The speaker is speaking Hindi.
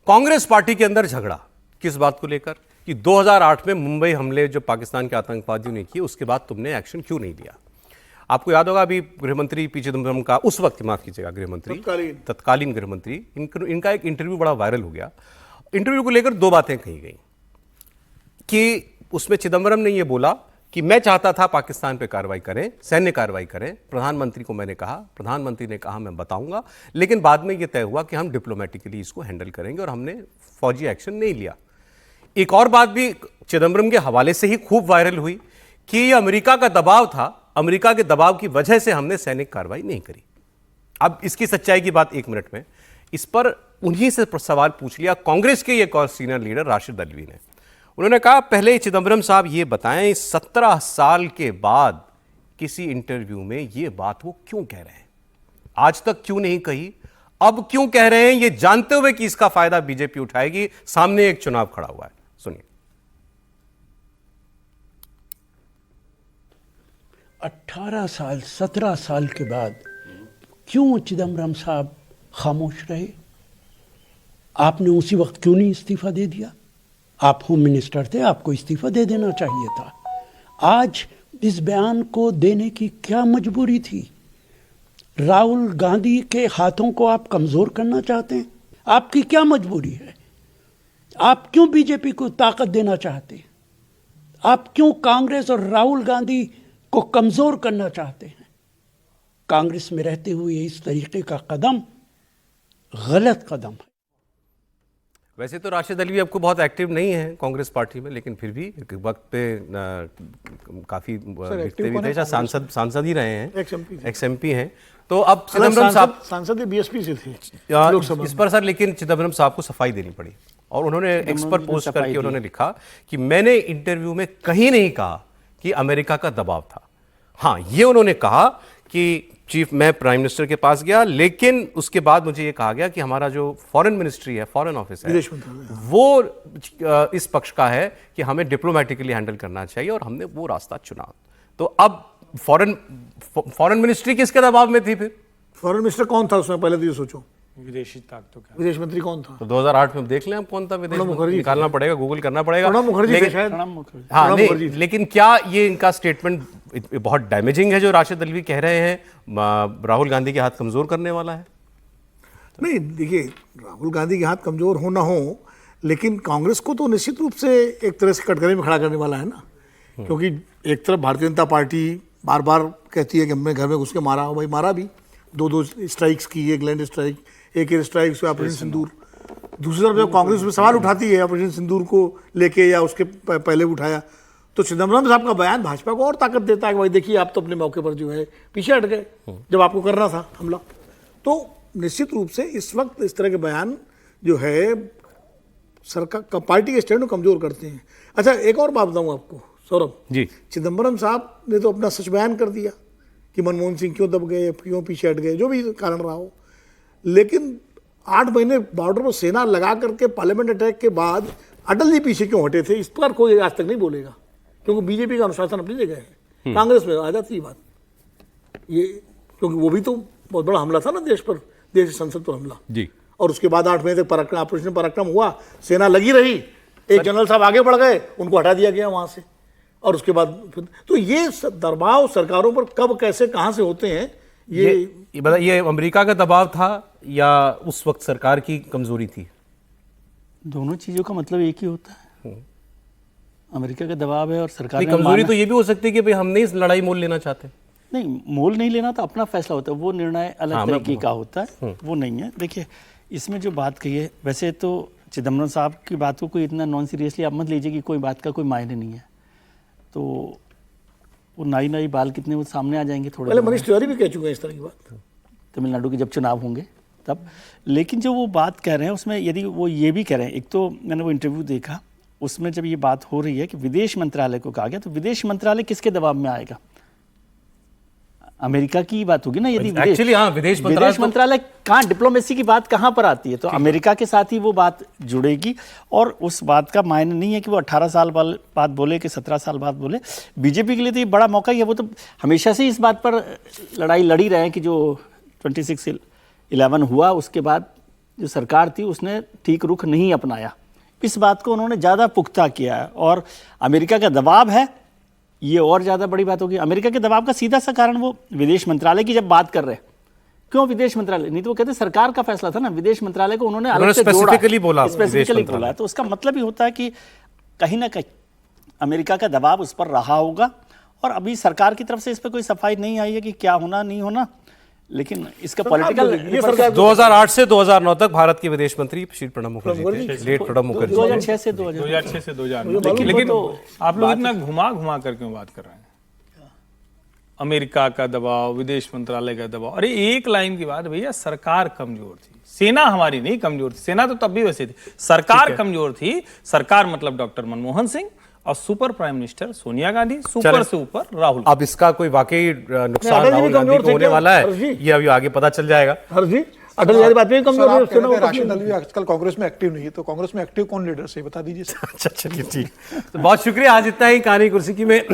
कांग्रेस पार्टी के अंदर झगड़ा किस बात को लेकर कि 2008 में मुंबई हमले जो पाकिस्तान के आतंकवादियों ने किए, उसके बाद तुमने एक्शन क्यों नहीं लिया। आपको याद होगा, अभी गृहमंत्री पी चिदम्बरम का, उस वक्त माफ कीजिएगा गृहमंत्री, तत्कालीन गृहमंत्री, इनका एक इंटरव्यू बड़ा वायरल हो गया। इंटरव्यू को लेकर दो बातें कही गई कि उसमें चिदम्बरम ने यह बोला कि मैं चाहता था पाकिस्तान पे कार्रवाई करें, सैन्य कार्रवाई करें, प्रधानमंत्री को मैंने कहा, प्रधानमंत्री ने कहा मैं बताऊंगा, लेकिन बाद में यह तय हुआ कि हम डिप्लोमेटिकली इसको हैंडल करेंगे और हमने फौजी एक्शन नहीं लिया। एक और बात भी चिदम्बरम के हवाले से ही खूब वायरल हुई कि यह अमेरिका का दबाव था, अमेरिका के दबाव की वजह से हमने सैनिक कार्रवाई नहीं करी। अब इसकी सच्चाई की बात 1 मिनट में, इस पर उन्हीं से सवाल पूछ लिया कांग्रेस के एक और सीनियर लीडर राशिद अल्वी ने। उन्होंने कहा पहले चिदम्बरम साहब ये बताएं 17 साल के बाद किसी इंटरव्यू में ये बात वो क्यों कह रहे हैं, आज तक क्यों नहीं कही, अब क्यों कह रहे हैं, ये जानते हुए कि इसका फायदा बीजेपी उठाएगी। सामने एक चुनाव खड़ा हुआ है, सुनिए। 18 साल 17 साल के बाद क्यों चिदम्बरम साहब खामोश रहे? आपने उसी वक्त क्यों नहीं इस्तीफा दे दिया? आप होम मिनिस्टर थे, आपको इस्तीफा दे देना चाहिए था। आज इस बयान को देने की क्या मजबूरी थी? राहुल गांधी के हाथों को आप कमजोर करना चाहते हैं? आपकी क्या मजबूरी है? आप क्यों बीजेपी को ताकत देना चाहते हैं? आप क्यों कांग्रेस और राहुल गांधी को कमजोर करना चाहते हैं? कांग्रेस में रहते हुए इस तरीके का कदम गलत कदम है। वैसे तो राशिद अल्वी आपको बहुत एक्टिव नहीं है कांग्रेस पार्टी में, लेकिन फिर भी एक वक्त पे काफी दिखते भी थे, सांसद ही रहे हैं, एक्स-एमपी हैं। तो अब चिदम्बरम साहब सांसद बीएसपी से थे इस पर सर, लेकिन चिदम्बरम साहब को सफाई देनी पड़ी और उन्होंने एक्स पर पोस्ट करके उन्होंने लिखा कि मैंने इंटरव्यू में कहीं नहीं कहा कि अमेरिका का दबाव था। हाँ, ये उन्होंने कहा कि चीफ, मैं प्राइम मिनिस्टर के पास गया, लेकिन उसके बाद मुझे ये कहा गया कि हमारा जो फॉरेन मिनिस्ट्री है, फॉरेन ऑफिस है, वो इस पक्ष का है कि हमें डिप्लोमेटिकली हैंडल करना चाहिए और हमने वो रास्ता चुना। तो अब फॉरेन मिनिस्ट्री किसके दबाव में थी? फिर फॉरेन मिनिस्टर कौन था उसमें? पहले तो ये सोचो, विदेशी ताकतों का विदेश मंत्री कौन था? तो 2008 में देख लें आप कौन था विदेश मंत्री, निकालना पड़ेगा, गूगल करना पड़ेगा। प्रणब मुखर्जी थे शायद। हाँ नहीं, लेकिन क्या ये इनका स्टेटमेंट बहुत डैमेजिंग है जो राशिद अल्वी कह रहे हैं, राहुल गांधी के हाथ कमजोर करने वाला है? नहीं, देखिए, राहुल गांधी के हाथ कमजोर हो ना हो, लेकिन कांग्रेस को तो निश्चित रूप से एक तरह से कटघरे में खड़ा करने वाला है ना, क्योंकि एक तरफ भारतीय जनता पार्टी बार बार कहती है कि हमने घर में घुस के मारा, भाई मारा भी, 2 स्ट्राइक्स की, एक लैंड स्ट्राइक, एक एयर स्ट्राइक से ऑपरेशन सिंदूर। दूसरी तरफ जब कांग्रेस में सवाल उठाती है ऑपरेशन सिंदूर को लेके या उसके पहले उठाया, तो चिदम्बरम साहब का बयान भाजपा को और ताकत देता है कि भाई देखिए आप तो अपने मौके पर जो है पीछे हट गए जब आपको करना था हमला। तो निश्चित रूप से इस वक्त इस तरह के बयान जो है सरकार पार्टी के स्टैंड को कमजोर करते हैं। अच्छा, एक और बात बताऊँ आपको सौरभ जी, चिदम्बरम साहब ने तो अपना सच बयान कर दिया कि मनमोहन सिंह क्यों दब गए, क्यों पीछे हट गए, जो भी कारण रहा हो, लेकिन 8 महीने बॉर्डर पर सेना लगा करके पार्लियामेंट अटैक के बाद अटल जी पीछे क्यों हटे थे, इस पर कोई आज तक नहीं बोलेगा, क्योंकि बीजेपी का अनुशासन अपनी जगह है। कांग्रेस में आ जाती है बात ये, क्योंकि वो भी तो बहुत बड़ा हमला था ना देश पर, देश संसद पर हमला जी, और उसके बाद 8 महीने तक ऑपरेशन पराक्रम हुआ, सेना लगी रही, एक जनरल साहब आगे बढ़ गए, उनको हटा दिया गया वहां से, और उसके बाद फिर तो ये दबाव सरकारों पर कब कैसे कहां से होते हैं, ये अमेरिका का दबाव था या उस वक्त सरकार की कमजोरी थी? दोनों चीजों का मतलब एक ही होता है। अमेरिका का दबाव है और सरकार की कमजोरी तो ये भी हो सकती है कि भाई हम नहीं इस लड़ाई मोल लेना चाहते। नहीं, मोल नहीं लेना तो अपना फैसला होता है, वो निर्णय अलग तरीके का होता है, वो नहीं है। देखिए, इसमें जो बात कही है, वैसे तो चिदम्बरम साहब की बात को कोई इतना नॉन सीरियसली आप मत लीजिए कि कोई बात का कोई मायने नहीं है। तो वो नई बाल कितने वो सामने आ जाएंगे थोड़े। पहले मनीष तिवारी भी कह चुके हैं इस तरह की बात, तमिलनाडु के जब चुनाव होंगे तब। लेकिन जो वो बात कह रहे हैं उसमें यदि वो ये भी कह रहे हैं, एक तो मैंने वो इंटरव्यू देखा, उसमें जब ये बात हो रही है कि विदेश मंत्रालय को कहा गया, तो विदेश मंत्रालय किसके दबाव में आएगा? अमेरिका की बात होगी ना। यदि एक्चुअली हाँ, विदेश मंत्रालय कहाँ, डिप्लोमेसी की बात कहाँ पर आती है? तो अमेरिका के साथ ही वो बात जुड़ेगी, और उस बात का मायने नहीं है कि वो 18 साल बाद बोले कि 17 साल बाद बोले। बीजेपी के लिए तो ये बड़ा मौका ही है, वो तो हमेशा से इस बात पर लड़ाई लड़ी रहे हैं कि जो 26/11 हुआ उसके बाद जो सरकार थी उसने ठीक रुख नहीं अपनाया। इस बात को उन्होंने ज़्यादा पुख्ता किया है और अमेरिका का दबाव है, ये और ज़्यादा बड़ी बात होगी। अमेरिका के दबाव का सीधा सा कारण वो विदेश मंत्रालय की जब बात कर रहे हैं, क्यों विदेश मंत्रालय, नहीं तो वो कहते सरकार का फैसला था ना, विदेश मंत्रालय को उन्होंने अलग से स्पेसिफिकली बोला, स्पेसिफिकली बोला। तो उसका मतलब ही होता है कि कहीं ना कहीं अमेरिका का दबाव उस पर रहा होगा और अभी सरकार की तरफ से इस पर कोई सफाई नहीं आई है कि क्या होना नहीं होना, लेकिन इसका पॉलिटिकल 2008 से 2009 तक भारत के विदेश मंत्री श्री प्रणब मुखर्जी थे, लेट प्रणब मुखर्जी 2006 से 2006 से 2009। लेकिन आप लोग इतना घुमा घुमा कर क्यों बात कर रहे हैं? अमेरिका का दबाव, विदेश मंत्रालय का दबाव, अरे एक लाइन की बात भैया, सरकार कमजोर थी, सेना हमारी नहीं कमजोर थी, सेना तो तब भी वैसे थी, सरकार कमजोर थी। सरकार मतलब डॉक्टर मनमोहन सिंह और super prime minister Sonia Gandhi, super से ऊपर राहुल। अब इसका कोई वाकई नुकसान राहुल गांधी को होने वाला है, ये अभी आगे पता चल जाएगा। हर जी अटल बिहारी वाजपेयी कमजोर सर, आप है, कह रहे थे सेना राशिद अली आजकल कांग्रेस में एक्टिव नहीं है, तो कांग्रेस में एक्टिव कौन लीडर से बता दीजिए सर। अच्छा चलिए ठीक, तो बहुत शुक्रिया। आज इतना ही कहानी कुर्सी की में